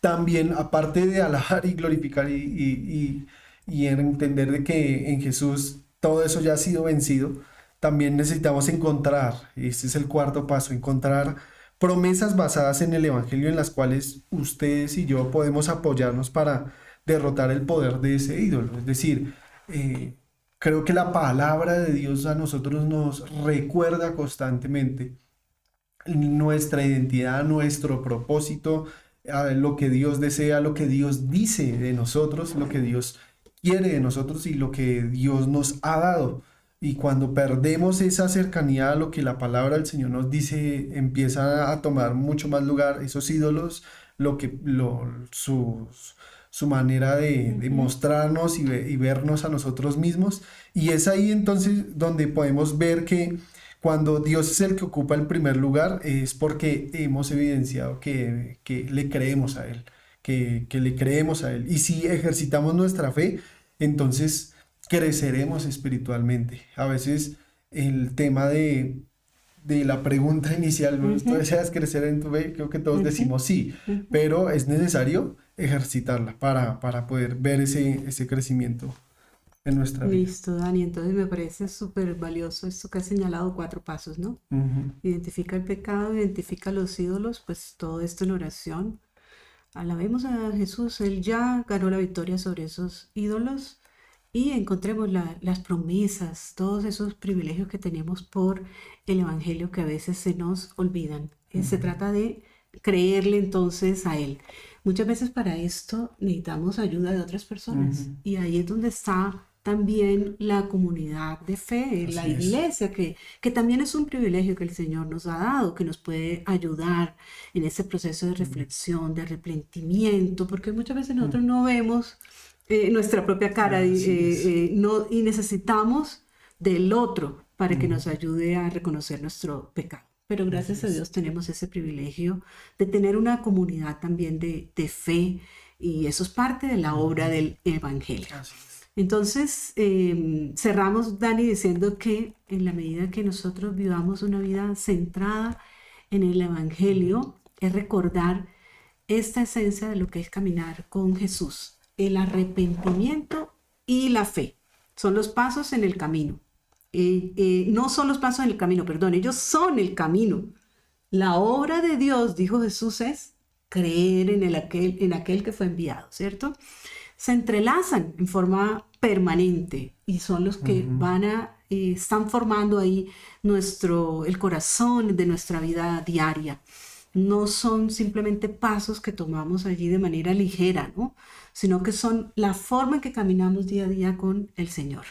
también, aparte de alabar y glorificar y entender de que en Jesús todo eso ya ha sido vencido, también necesitamos encontrar, ese es el cuarto paso, encontrar promesas basadas en el Evangelio en las cuales ustedes y yo podemos apoyarnos para derrotar el poder de ese ídolo. Es decir, creo que la palabra de Dios a nosotros nos recuerda constantemente nuestra identidad, nuestro propósito, lo que Dios desea, lo que Dios dice de nosotros, lo que Dios quiere de nosotros y lo que Dios nos ha dado. Y cuando perdemos esa cercanía a lo que la palabra del Señor nos dice, empieza a tomar mucho más lugar esos ídolos, su manera de mostrarnos y vernos a nosotros mismos. Y es ahí entonces donde podemos ver que cuando Dios es el que ocupa el primer lugar, es porque hemos evidenciado que le creemos a Él, que le creemos a Él. Y si ejercitamos nuestra fe, entonces creceremos espiritualmente. A veces el tema de la pregunta inicial, ¿tú deseas crecer en tu fe? Creo que todos decimos sí, pero es necesario ejercitarla para poder ver ese crecimiento en nuestra vida. Listo, Dani. Entonces me parece súper valioso esto que has señalado, 4 pasos, ¿no? Identifica el pecado, identifica los ídolos, pues todo esto en oración. Alabemos a Jesús, Él ya ganó la victoria sobre esos ídolos y encontremos las promesas, todos esos privilegios que tenemos por el Evangelio que a veces se nos olvidan. Se trata de creerle entonces a Él. Muchas veces para esto necesitamos ayuda de otras personas y ahí es donde está también la comunidad de fe, la iglesia, que también es un privilegio que el Señor nos ha dado, que nos puede ayudar en ese proceso de reflexión, de arrepentimiento, porque muchas veces nosotros no vemos nuestra propia cara y necesitamos del otro para que nos ayude a reconocer nuestro pecado. Pero gracias a Dios tenemos ese privilegio de tener una comunidad también de fe y eso es parte de la obra del Evangelio. Entonces, cerramos, Dani, diciendo que en la medida que nosotros vivamos una vida centrada en el Evangelio, es recordar esta esencia de lo que es caminar con Jesús, el arrepentimiento y la fe. Son los pasos en el camino. No son los pasos en el camino, perdón, ellos son el camino. La obra de Dios, dijo Jesús, es creer en aquel que fue enviado, ¿cierto? Se entrelazan en forma permanente y son los que están formando ahí el corazón de nuestra vida diaria. No son simplemente pasos que tomamos allí de manera ligera, ¿no? Sino que son la forma en que caminamos día a día con el Señor.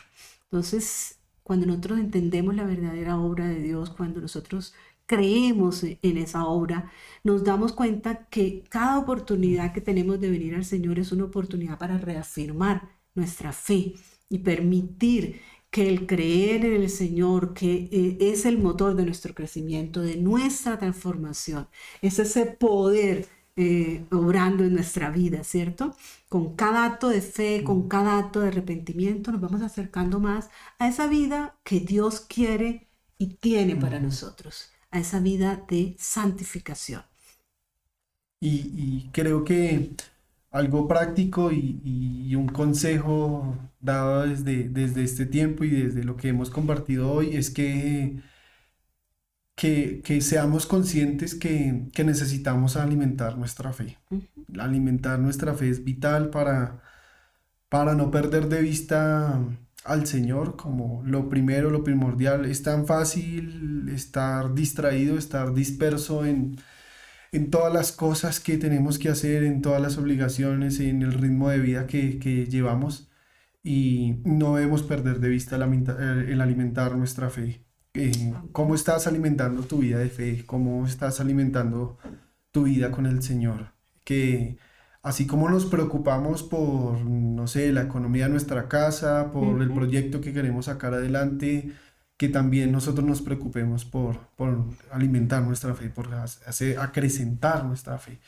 Entonces, cuando nosotros entendemos la verdadera obra de Dios, cuando nosotros creemos en esa obra, nos damos cuenta que cada oportunidad que tenemos de venir al Señor es una oportunidad para reafirmar nuestra fe y permitir que el creer en el Señor, que es el motor de nuestro crecimiento, de nuestra transformación, es ese poder obrando en nuestra vida, ¿cierto? Con cada acto de fe, con cada acto de arrepentimiento, nos vamos acercando más a esa vida que Dios quiere y tiene para nosotros, a esa vida de santificación. Y creo que algo práctico y un consejo dado desde este tiempo y desde lo que hemos compartido hoy es que seamos conscientes que necesitamos alimentar nuestra fe. Alimentar nuestra fe es vital para no perder de vista al Señor como lo primero, lo primordial. Es tan fácil estar distraído, estar disperso en todas las cosas que tenemos que hacer, en todas las obligaciones, en el ritmo de vida que llevamos y no debemos perder de vista el alimentar nuestra fe. ¿Cómo estás alimentando tu vida de fe? ¿Cómo estás alimentando tu vida con el Señor? Que así como nos preocupamos por, no sé, la economía de nuestra casa, por el proyecto que queremos sacar adelante, que también nosotros nos preocupemos por alimentar nuestra fe, por acrecentar nuestra fe.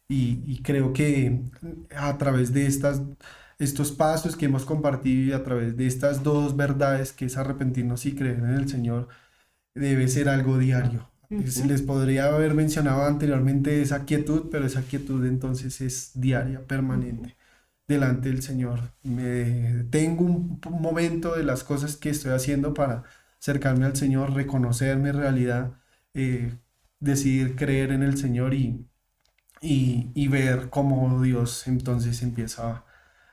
Y creo que a través de estos pasos que hemos compartido y a través de estas dos verdades, que es arrepentirnos y creer en el Señor, debe ser algo diario. Les podría haber mencionado anteriormente esa quietud, pero esa quietud entonces es diaria, permanente, delante del Señor. Me detengo un momento de las cosas que estoy haciendo para acercarme al Señor, reconocer mi realidad, decidir creer en el Señor y ver cómo Dios entonces empieza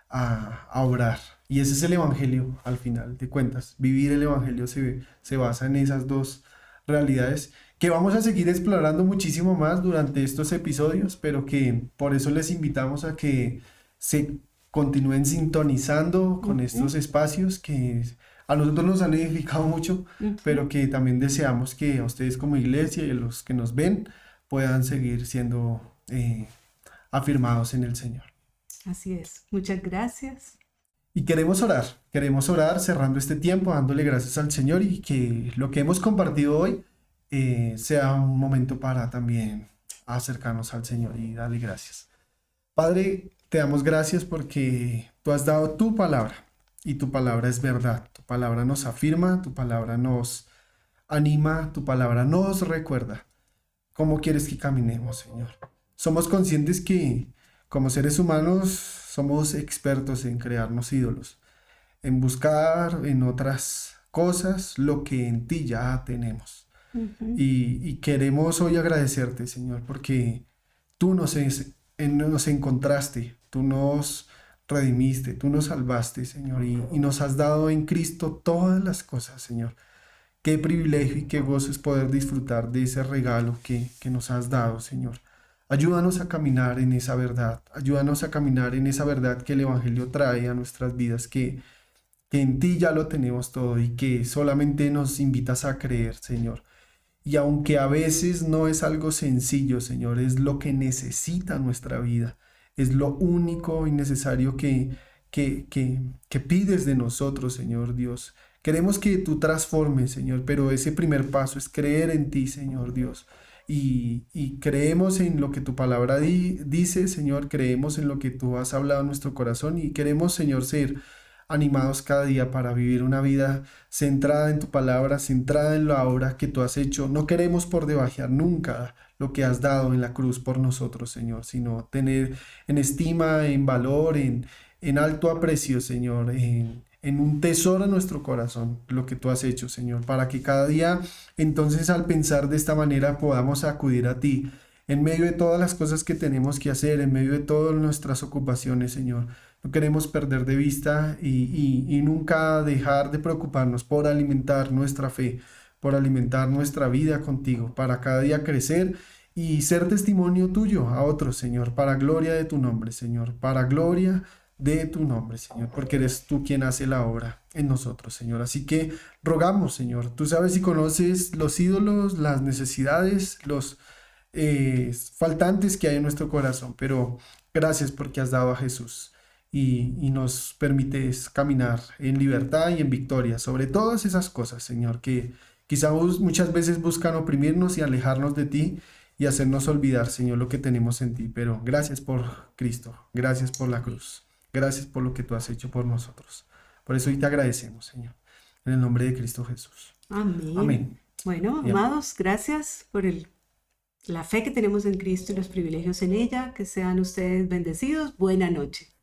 a obrar. Y ese es el Evangelio al final de cuentas. Vivir el Evangelio se basa en esas dos realidades que vamos a seguir explorando muchísimo más durante estos episodios, pero que por eso les invitamos a que se continúen sintonizando con estos espacios que a nosotros nos han edificado mucho, pero que también deseamos que a ustedes como iglesia y a los que nos ven puedan seguir siendo afirmados en el Señor. Así es. Muchas gracias. Y queremos orar cerrando este tiempo, dándole gracias al Señor y que lo que hemos compartido hoy sea un momento para también acercarnos al Señor y darle gracias. Padre, te damos gracias porque tú has dado tu palabra y tu palabra es verdad. Tu palabra nos afirma, tu palabra nos anima, tu palabra nos recuerda cómo quieres que caminemos, Señor. Somos conscientes que como seres humanos somos expertos en crearnos ídolos, en buscar en otras cosas lo que en ti ya tenemos. Y queremos hoy agradecerte, Señor, porque tú nos encontraste, tú nos redimiste, tú nos salvaste, Señor, y nos has dado en Cristo todas las cosas, Señor. Qué privilegio y qué gozo es poder disfrutar de ese regalo que nos has dado, Señor. Ayúdanos a caminar en esa verdad, ayúdanos a caminar en esa verdad que el Evangelio trae a nuestras vidas, que en ti ya lo tenemos todo y que solamente nos invitas a creer, Señor. Y aunque a veces no es algo sencillo, Señor, es lo que necesita nuestra vida, es lo único y necesario que pides de nosotros, Señor Dios. Queremos que tú transformes, Señor, pero ese primer paso es creer en ti, Señor Dios. Y creemos en lo que tu palabra dice, Señor, creemos en lo que tú has hablado en nuestro corazón y queremos, Señor, ser animados cada día para vivir una vida centrada en tu palabra, centrada en la obra que tú has hecho. No queremos por debajear nunca lo que has dado en la cruz por nosotros, Señor, sino tener en estima, en valor, en alto aprecio, Señor, en un tesoro en nuestro corazón, lo que tú has hecho, Señor, para que cada día, entonces, al pensar de esta manera, podamos acudir a ti, en medio de todas las cosas que tenemos que hacer, en medio de todas nuestras ocupaciones, Señor. No queremos perder de vista y nunca dejar de preocuparnos por alimentar nuestra fe, por alimentar nuestra vida contigo, para cada día crecer y ser testimonio tuyo a otros, Señor, para gloria de tu nombre, Señor, para gloria de tu nombre, Señor, porque eres tú quien hace la obra en nosotros, Señor. Así que rogamos, Señor, tú sabes y conoces los ídolos, las necesidades, los faltantes que hay en nuestro corazón, pero gracias porque has dado a Jesús y nos permites caminar en libertad y en victoria sobre todas esas cosas, Señor, que quizá muchas veces buscan oprimirnos y alejarnos de ti y hacernos olvidar, Señor, lo que tenemos en ti. Pero gracias por Cristo, gracias por la cruz. Gracias por lo que tú has hecho por nosotros. Por eso hoy te agradecemos, Señor. En el nombre de Cristo Jesús. Amén. Amén. Bueno, amados, gracias por la fe que tenemos en Cristo y los privilegios en ella. Que sean ustedes bendecidos. Buena noche.